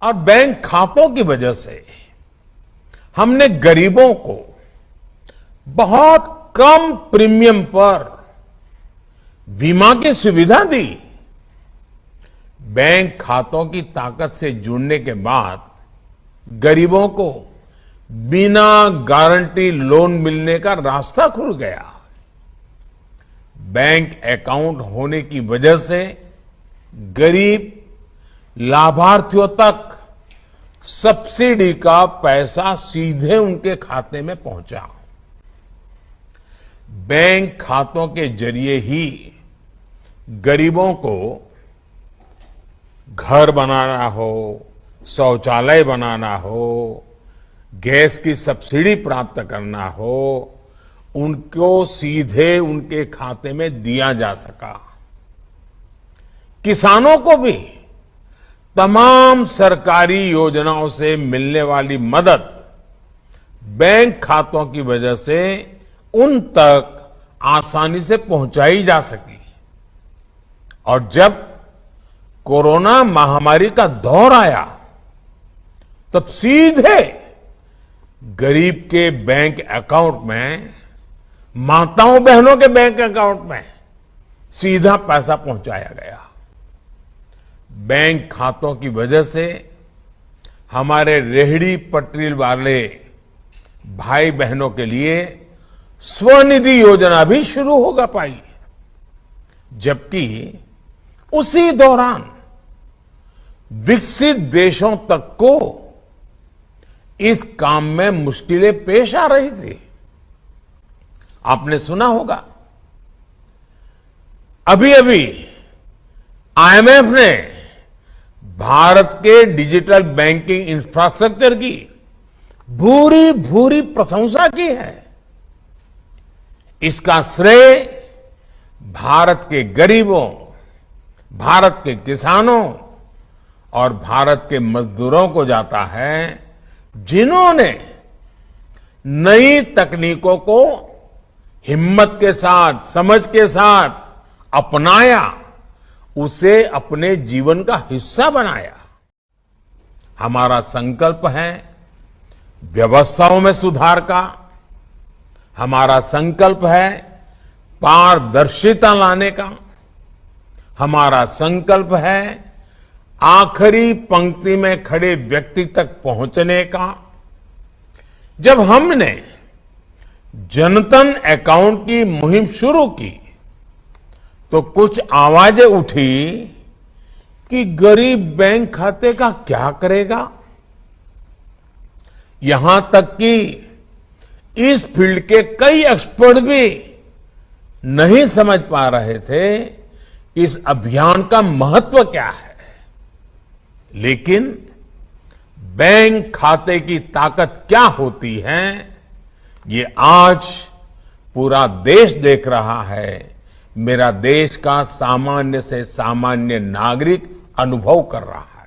और बैंक खातों की वजह से हमने गरीबों को बहुत कम प्रीमियम पर बीमा की सुविधा दी। बैंक खातों की ताकत से जुड़ने के बाद गरीबों को बिना गारंटी लोन मिलने का रास्ता खुल गया। बैंक अकाउंट होने की वजह से गरीब लाभार्थियों तक सब्सिडी का पैसा सीधे उनके खाते में पहुंचा। बैंक खातों के जरिए ही गरीबों को घर बनाना हो, शौचालय बनाना हो, गैस की सब्सिडी प्राप्त करना हो, उनको सीधे उनके खाते में दिया जा सका। किसानों को भी तमाम सरकारी योजनाओं से मिलने वाली मदद बैंक खातों की वजह से उन तक आसानी से पहुंचाई जा सकी। और जब कोरोना महामारी का दौर आया तब सीधे गरीब के बैंक अकाउंट में, माताओं बहनों के बैंक अकाउंट में सीधा पैसा पहुंचाया गया। बैंक खातों की वजह से हमारे रेहड़ी पटरी वाले भाई बहनों के लिए स्वनिधि योजना भी शुरू होगा पाई। जबकि उसी दौरान विकसित देशों तक को इस काम में मुश्किलें पेश आ रही थी। आपने सुना होगा, अभी अभी आईएमएफ ने भारत के डिजिटल बैंकिंग इंफ्रास्ट्रक्चर की भूरी भूरी प्रशंसा की है। इसका श्रेय भारत के गरीबों, भारत के किसानों और भारत के मजदूरों को जाता है, जिन्होंने नई तकनीकों को हिम्मत के साथ, समझ के साथ अपनाया, उसे अपने जीवन का हिस्सा बनाया। हमारा संकल्प है व्यवस्थाओं में सुधार का, हमारा संकल्प है पारदर्शिता लाने का, हमारा संकल्प है आखिरी पंक्ति में खड़े व्यक्ति तक पहुंचने का। जब हमने जनधन अकाउंट की मुहिम शुरू की तो कुछ आवाजें उठी कि गरीब बैंक खाते का क्या करेगा। यहां तक कि इस फील्ड के कई एक्सपर्ट भी नहीं समझ पा रहे थे कि इस अभियान का महत्व क्या है। लेकिन बैंक खाते की ताकत क्या होती है, ये आज पूरा देश देख रहा है। मेरा देश का सामान्य से सामान्य नागरिक अनुभव कर रहा है।